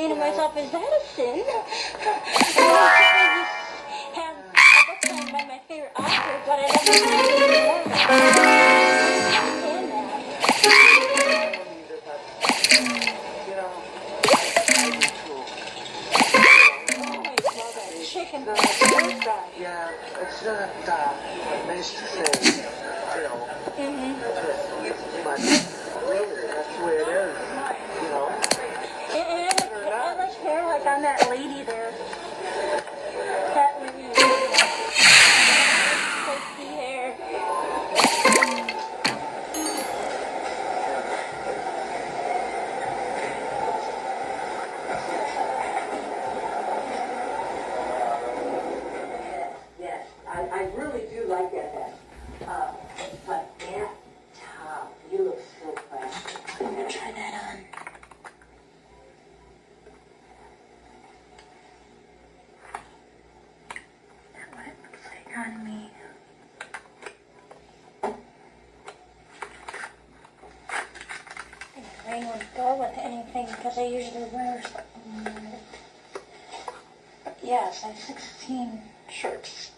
saying to myself, is that a sin? And I just have a book signed by my favorite author, but I never signed it anymore. Chicken. Yeah, it's not nice to say, you know. But really, that's the way it is, you know. And I like hair like on that lady there. That lady. Spiky hair. Yes, I really do like that hat. But that top, you look so classy. I'm gonna try that on. That's what it looks like on me. I think the ring would go with anything because I usually wear something. But yeah, size 16 shirts.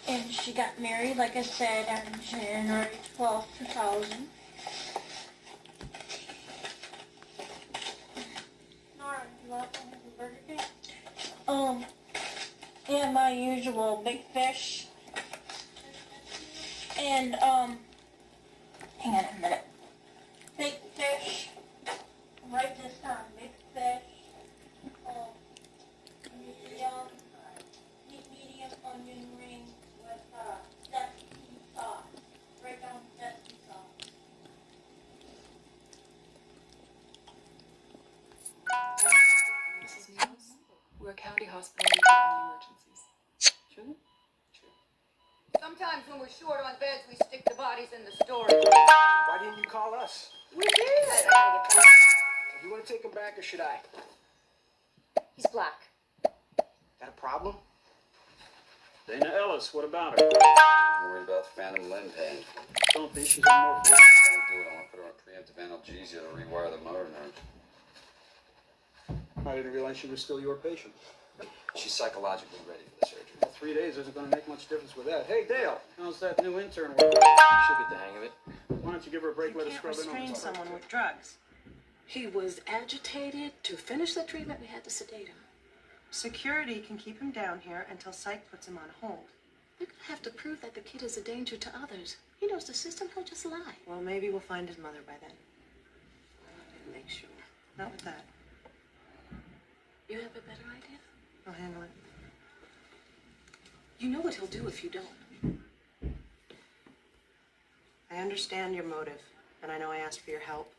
And she got married, like I said, on January 12th, 2000. Nora, do you want to have a Burger King? And my usual big fish. And, hang on a minute. Big fish. Write this down. Big fish. Medium onion ring with Destiny sauce. Write down Destiny sauce. Mrs. Mills, we're a county hospital. We treat only emergencies. True? True. Sometimes when we're short on beds, we stick the bodies in the storage. Why didn't you call us? We did. Do you want to take him back or should I? He's black. Got a problem? Dana Ellis, what about her? I'm worried about Phantom Limb pain. Don't think she's on morphine. If I don't do it, I want to put her on preemptive analgesia to rewire the motor nerve. I didn't realize she was still your patient. She's psychologically ready for the surgery. Well, 3 days isn't going to make much difference with that. Hey, Dale, how's that new intern work? She'll get the hang of it. Why don't you give her a break, You let her can't scrub in on restrain the someone with drugs. He was agitated. To finish the treatment, we had to sedate him. Security can keep him down here until psych puts him on hold. We're gonna have to prove that the kid is a danger to others. He knows the system, he'll just lie. Well, maybe we'll find his mother by then. Make sure. Not with that. You have a better idea? I'll handle it. You know what he'll do if you don't. I understand your motive, and I know I asked for your help.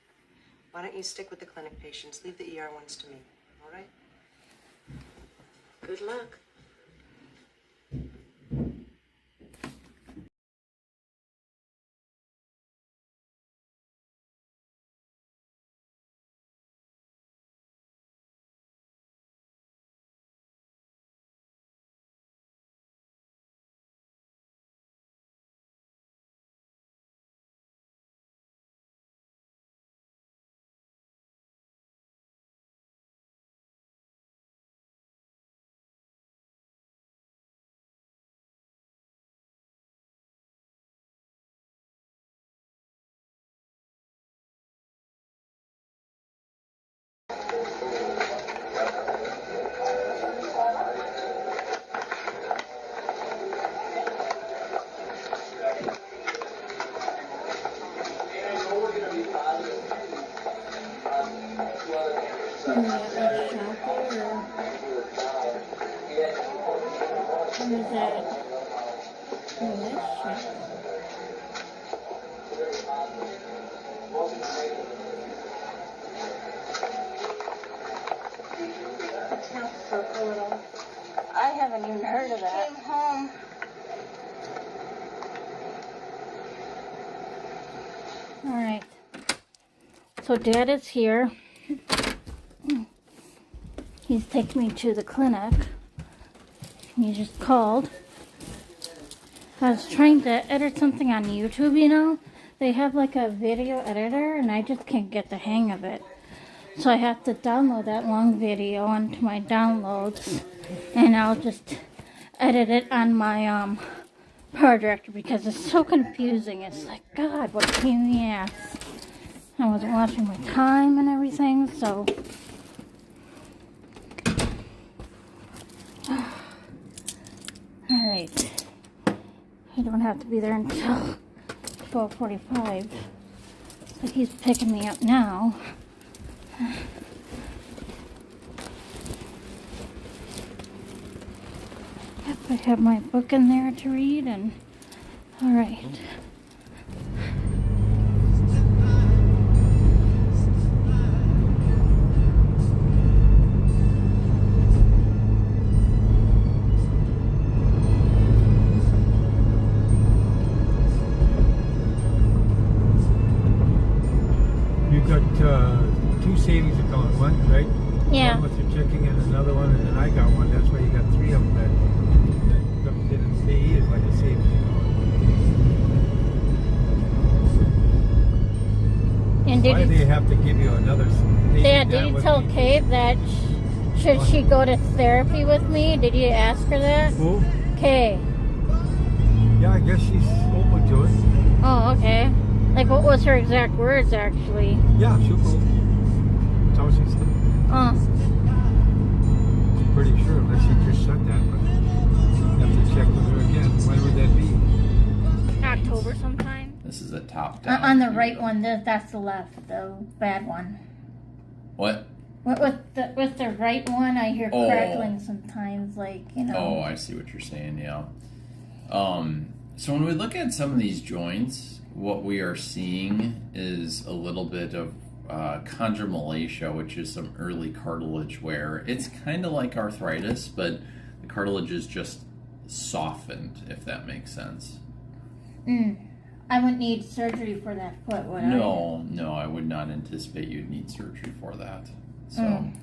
Why don't you stick with the clinic patients? Leave the ER ones to me, all right? Good luck. haven't even heard of that. Came home. Alright. So Dad is here. He's taking me to the clinic. He just called. I was trying to edit something on YouTube, you know. They have like a video editor and I just can't get the hang of it. So I have to download that long video onto my downloads. And I'll just edit it on my Power Director because it's so confusing. It's like, God, what a pain in the ass. I wasn't watching my time and everything, so... Alright. I don't have to be there until 12:45. So he's picking me up now. Yep, I have my book in there to read and... Alright. Two savings accounts, one, right? Yeah. One with your checking and another one, and then I got one. That's why you got three of them that comes in and pay is like a savings account. And Why do they have to give you another? Dad, did you tell Kate that should she go to therapy with me? Did you ask her that? Who? Kay. Yeah, I guess she's open to it. Oh, okay. Like, what was her exact words, actually? Yeah, she'll go. That's how she said. Oh. Pretty sure, unless she just said that, but I have to check with her again. When would that be? October sometime. This is a top down. On the right one, that's the left, the bad one. What? With the right one, I hear crackling sometimes, like, you know. Oh, I see what you're saying, yeah. So when we look at some of these joints, what we are seeing is a little bit of chondromalacia, which is some early cartilage wear. It's kind of like arthritis, but the cartilage is just softened, if that makes sense. I wouldn't need surgery for that foot, would I? No, I would not anticipate you'd need surgery for that. So,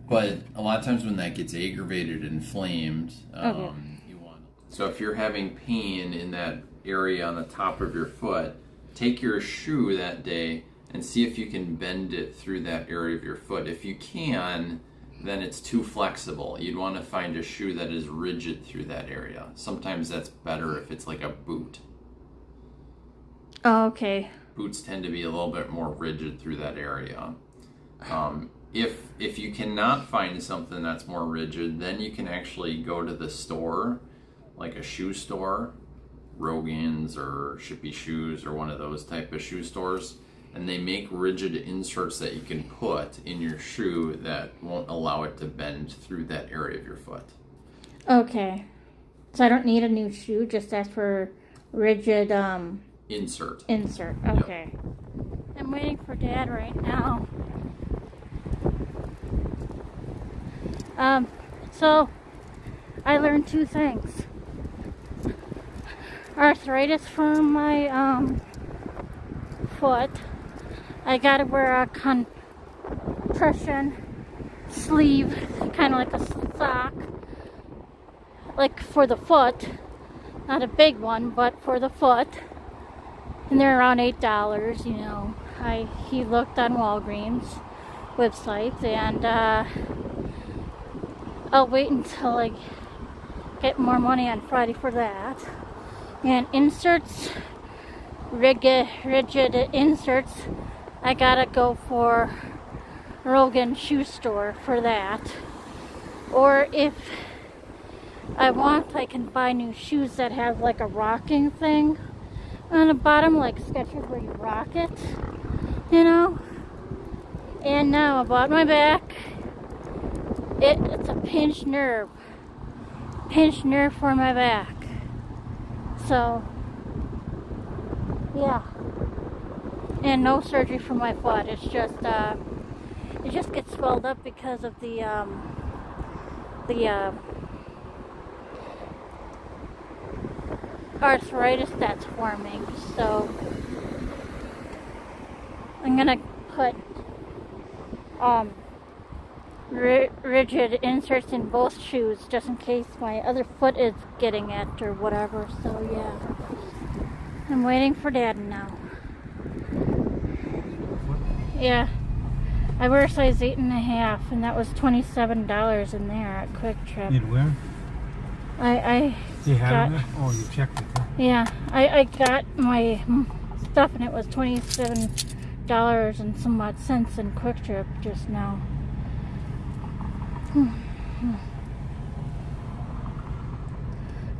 but a lot of times when that gets aggravated and inflamed, you want. So if you're having pain in that area on the top of your foot, take your shoe that day and see if you can bend it through that area of your foot. If you can, then it's too flexible. You'd want to find a shoe that is rigid through that area. Sometimes that's better if it's like a boot. Oh, okay. Boots tend to be a little bit more rigid through that area. If you cannot find something that's more rigid, then you can actually go to the store, like a shoe store, Rogan's or Shippy Shoes or one of those type of shoe stores, and they make rigid inserts that you can put in your shoe that won't allow it to bend through that area of your foot. Okay. So I don't need a new shoe, just ask for rigid insert. Okay. Yep. I'm waiting for Dad right now. So I learned two things. Arthritis for my foot. I gotta wear a compression sleeve, kind of like a sock, like for the foot, not a big one, but for the foot. And they're around $8. You know, he looked on Walgreens website, and I'll wait until I get more money on Friday for that. And inserts, rigid inserts, I gotta go for Rogan Shoe Store for that. Or if I want, I can buy new shoes that have like a rocking thing on the bottom, like Skechers where you rock it, you know. And now about my back, it's a pinched nerve for my back. So yeah, and no surgery for my foot. It's just it just gets swelled up because of the arthritis that's forming. So I'm gonna put rigid inserts in both shoes just in case my other foot is getting it or whatever. So yeah, I'm waiting for Dad now. Yeah, I wear a size 8.5, and that was $27 in there at Quick Trip. In where? You had it? Oh, you checked it, huh? Yeah, I got my stuff and it was $27 and some odd cents in Quick Trip just now.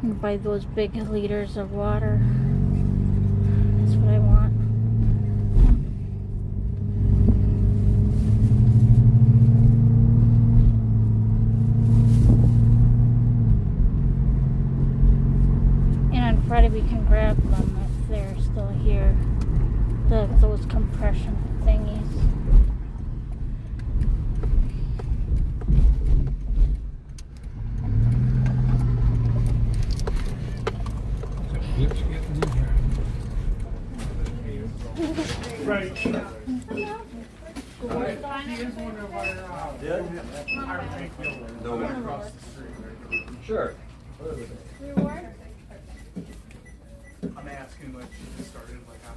And buy those big liters of water. That's what I want. And on Friday we can grab them if they're still here. Those compression thingies. Right. Sure. Reward? I'm asking like she just started like I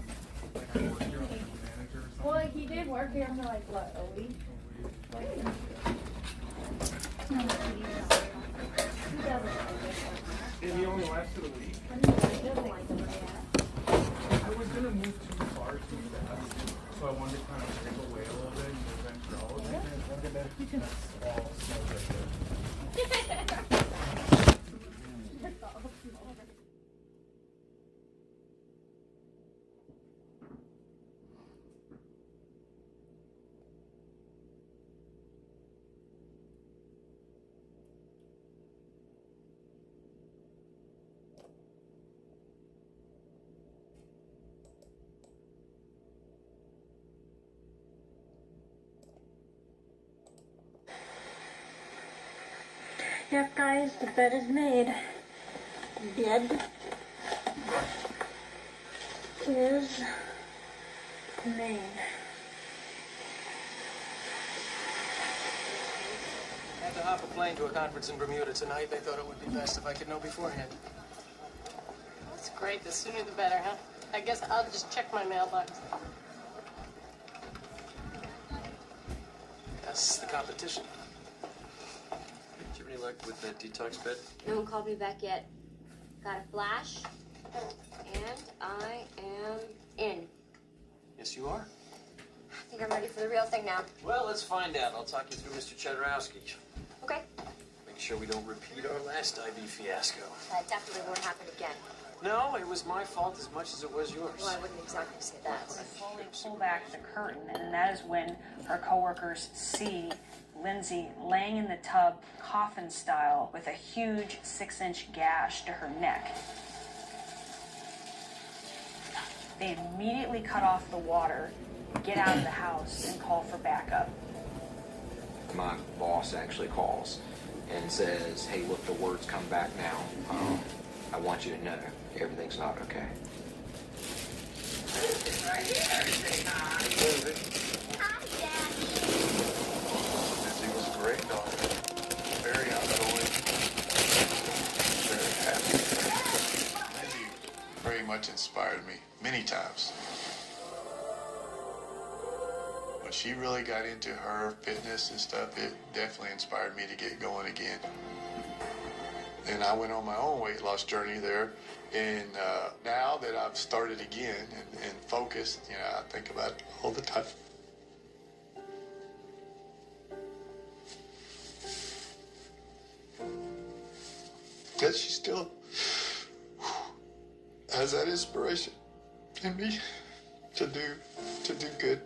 work here, I'm the manager or something. Well, he did work here for like what, a week? And he only lasted a week. He doesn't like the way I was gonna move too far too fast, so I wanted to kind of break away a little bit and venture out. That's all smells like this. Yep, guys, the bed is made. The bed is made. I had to hop a plane to a conference in Bermuda tonight. They thought it would be best if I could know beforehand. That's great. The sooner the better, huh? I guess I'll just check my mailbox. That's the competition. Did you have any luck with that detox bed? No one called me back yet. Got a flash, and I am in. Yes, you are. I think I'm ready for the real thing now. Well, let's find out. I'll talk you through Mr. Chedorowski. Okay. Make sure we don't repeat our last IV fiasco. That definitely won't happen again. No, it was my fault as much as it was yours. Well, I wouldn't exactly say that. Slowly pull back the curtain, and that is when her coworkers see Lindsay laying in the tub, coffin style, with a huge 6-inch gash to her neck. They immediately cut off the water, get out of the house, and call for backup. My boss actually calls and says, hey, look, the word's come back now. I want you to know everything's not okay. Lindsay was a great daughter, very outgoing, very happy. Lindsay very much inspired me many times. When she really got into her fitness and stuff, it definitely inspired me to get going again. And I went on my own weight loss journey there. And now that I've started again and focused, you know, I think about it all the time. That she still has that inspiration in me to do good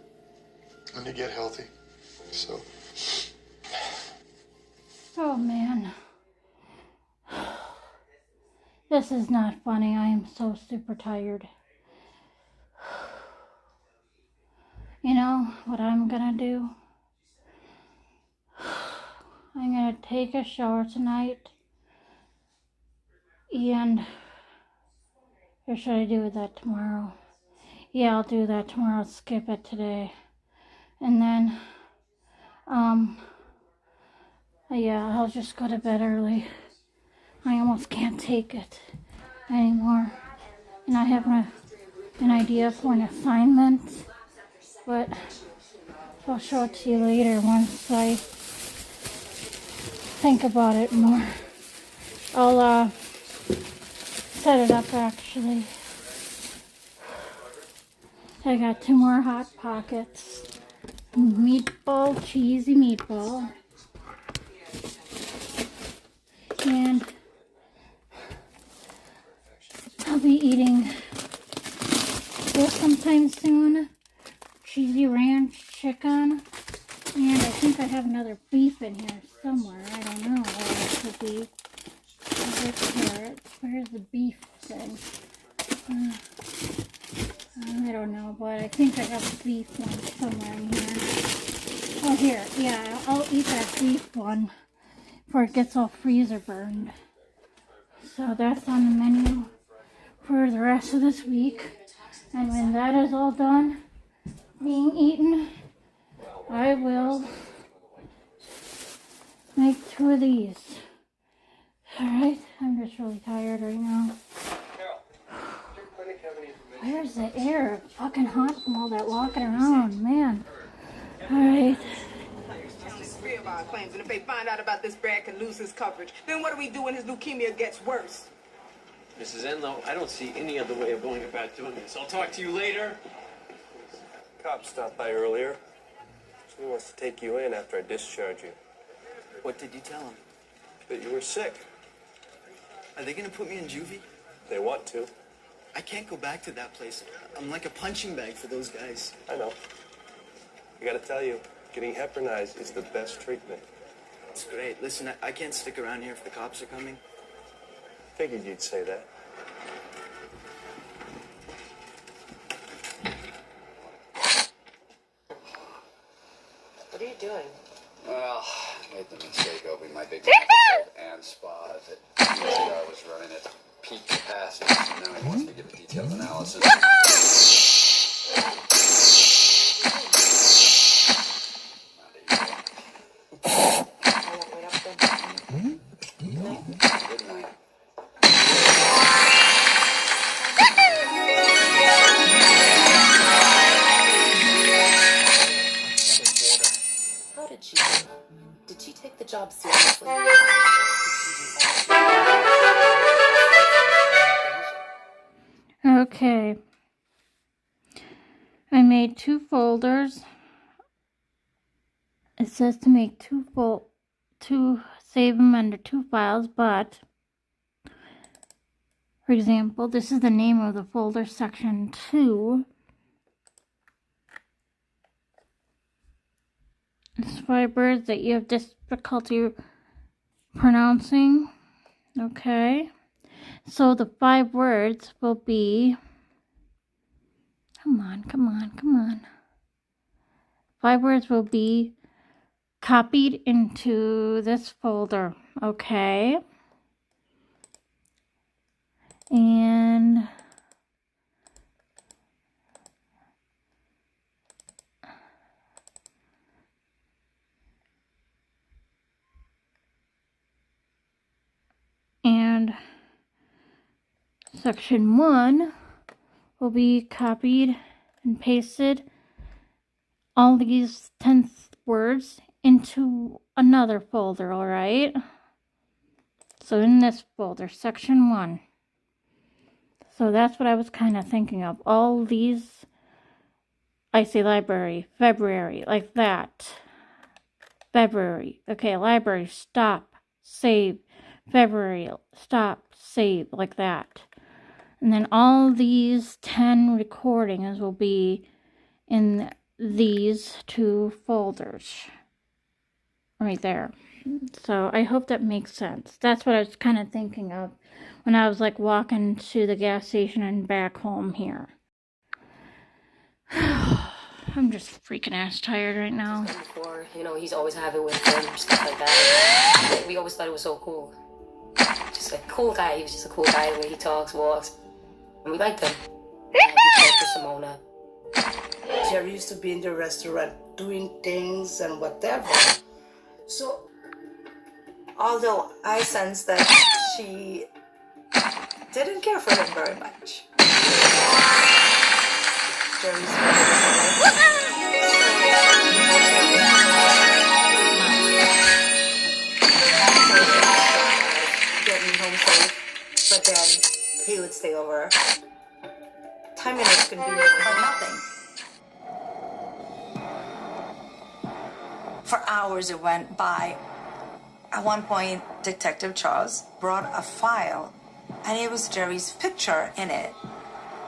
and to get healthy. So. Oh man. This is not funny. I am so super tired. You know what I'm gonna do? I'm gonna take a shower tonight and Or should I do that tomorrow? Yeah, I'll do that tomorrow. Skip it today. And then, yeah, I'll just go to bed early. I almost can't take it anymore. And I have an idea for an assignment, but I'll show it to you later once I think about it more. I'll set it up actually. I got 2 more Hot Pockets. Meatball, cheesy meatball. And I'll be eating this sometime soon. Cheesy ranch chicken. And I think I have another beef in here somewhere. I don't know where it could be. There's carrots. Where's the beef thing? I don't know, but I think I have a beef one somewhere in here. Oh, here. Yeah, I'll eat that beef one before it gets all freezer burned. So that's on the menu for the rest of this week. And when that is all done being eaten, I will make 2 of these. Alright, I'm just really tired right now. Where's the air? It's fucking hot from all that walking around, man. Alright. Three of our claims, and if they find out about this, Brad can lose his coverage. Then what do we do when his leukemia gets worse? Mrs. Enlow, I don't see any other way of going about doing this. I'll talk to you later. Cop stopped by earlier. He wants to take you in after I discharge you. What did you tell him? That you were sick. Are they going to put me in juvie? They want to. I can't go back to that place. I'm like a punching bag for those guys. I know. I gotta tell you, getting heparinized is the best treatment. It's great. Listen, I can't stick around here if the cops are coming. Figured you'd say that. What are you doing? Well, I made the mistake opening my big and spa that years ago I was running at peak capacity, so now he wants me to give a detailed analysis. Good night. How did she do? Did she take the job seriously? Okay. I made 2 folders. It says to make to save them under 2 files, but for example, this is the name of the folder, section 2. It's 5 words that you have difficulty pronouncing. Okay. So the 5 words will be, come on. 5 words will be copied into this folder, okay? And section 1 will be copied and pasted all these 10 words into another folder, all right? So in this folder, section 1. So that's what I was kind of thinking of. All these, I say library, February, like that. February. Okay, library, stop, save. February, stop, save, like that. And then all these 10 recordings will be in these 2 folders. Right there. So I hope that makes sense. That's what I was kind of thinking of when I was like walking to the gas station and back home here. I'm just freaking ass tired right now. Before, he's always having with him, stuff like that. We always thought it was so cool. Just a cool guy. He was just a cool guy, the way he talks, walks. And we liked him. And we cared for Simona. Jerry used to be in the restaurant doing things and whatever. So, although I sensed that she didn't care for him very much. Jerry's get me home safe, but then he would stay over 10 minutes convenient for nothing. For hours it went by. At one point, Detective Charles brought a file, and it was Jerry's picture in it.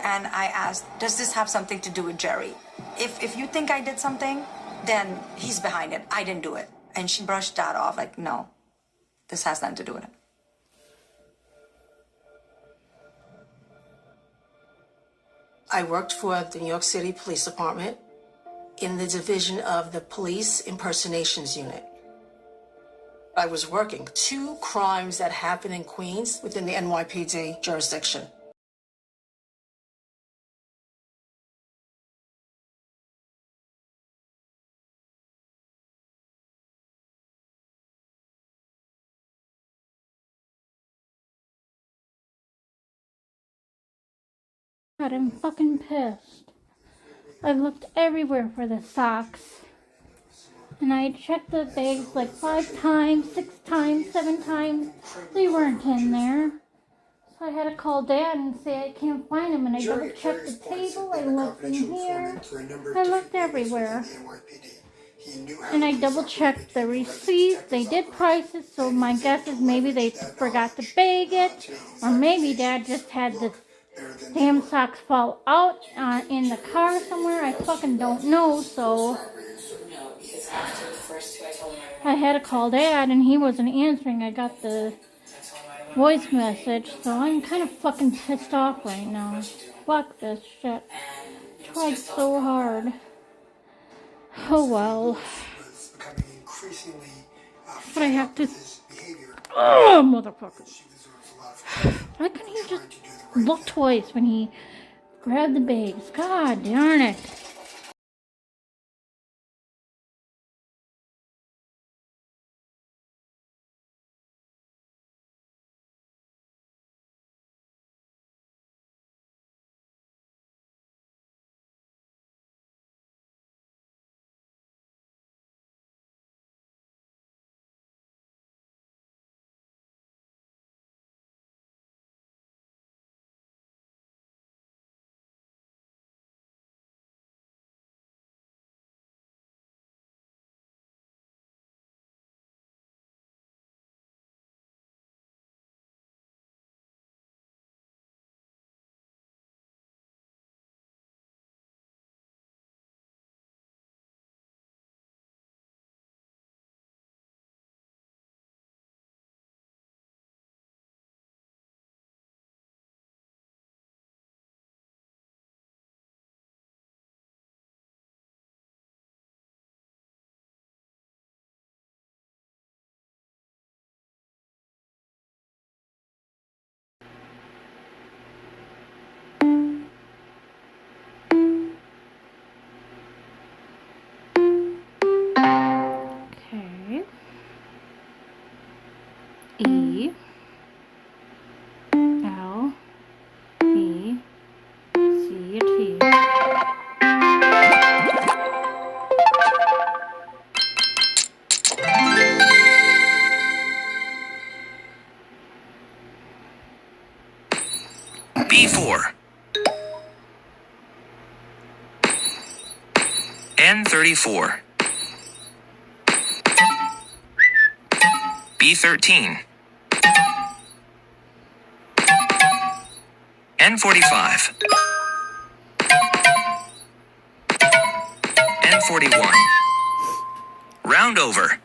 And I asked, does this have something to do with Jerry? If you think I did something, then he's behind it. I didn't do it. And she brushed that off, like, no, this has nothing to do with it. I worked for the New York City Police Department in the division of the Police Impersonations Unit. I was working 2 crimes that happened in Queens within the NYPD jurisdiction. God, I'm fucking pissed. I've looked everywhere for the socks. And I checked the bags like 5 times, 6 times, 7 times. They weren't in there. So I had to call Dad and say I can't find them. And I double checked the table. I looked in here. I looked everywhere. And I double checked the receipt. They did price it. So my guess is maybe they forgot to bag it. Or maybe Dad just had the damn socks fall out in the car somewhere. I fucking don't know. So I had to call Dad and he wasn't answering. I got the voice message, so I'm kind of fucking pissed off right now. Fuck this shit. Tried so hard. Oh well. But I have to. Oh, motherfucker. Why couldn't he just look twice when he grabbed the bags? God darn it. E L E C T. B4 N34 B13 N45 N41 Round over.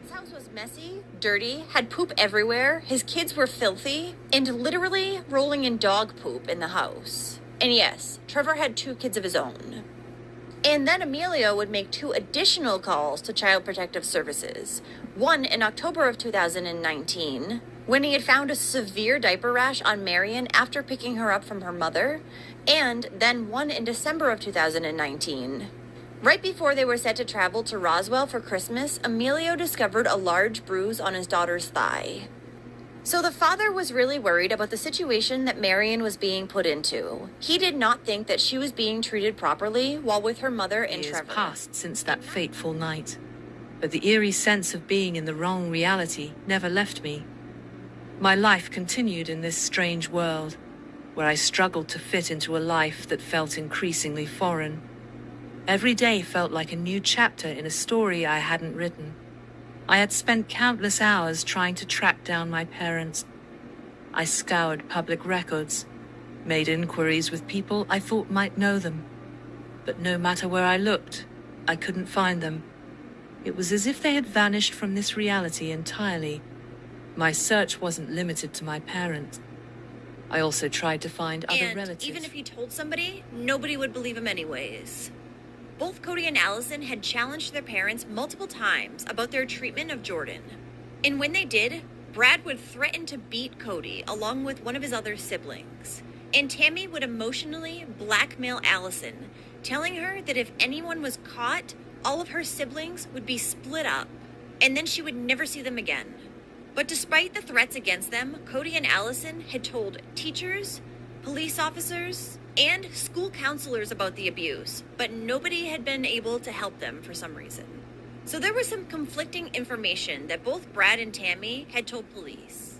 His house was messy, dirty, had poop everywhere, his kids were filthy, and literally rolling in dog poop in the house. And yes, Trevor had 2 kids of his own. And then Emilio would make 2 additional calls to Child Protective Services. One in October of 2019, when he had found a severe diaper rash on Marion after picking her up from her mother, and then one in December of 2019. Right before they were set to travel to Roswell for Christmas, Emilio discovered a large bruise on his daughter's thigh. So the father was really worried about the situation that Marion was being put into. He did not think that she was being treated properly while with her mother and Years Trevor. passed since that fateful night, but the eerie sense of being in the wrong reality never left me. My life continued in this strange world, where I struggled to fit into a life that felt increasingly foreign. Every day felt like a new chapter in a story I hadn't written. I had spent countless hours trying to track down my parents. I scoured public records, made inquiries with people I thought might know them. But no matter where I looked, I couldn't find them. It was as if they had vanished from this reality entirely. My search wasn't limited to my parents. I also tried to find other And relatives. even if he told somebody, nobody would believe him anyways. Both Cody and Allison had challenged their parents multiple times about their treatment of Jordan. And when they did, Brad would threaten to beat Cody along with one of his other siblings. And Tammy would emotionally blackmail Allison, telling her that if anyone was caught, all of her siblings would be split up, and then she would never see them again. But despite the threats against them, Cody and Allison had told teachers, police officers, and school counselors about the abuse, but nobody had been able to help them for some reason. So there was some conflicting information that both Brad and Tammy had told police.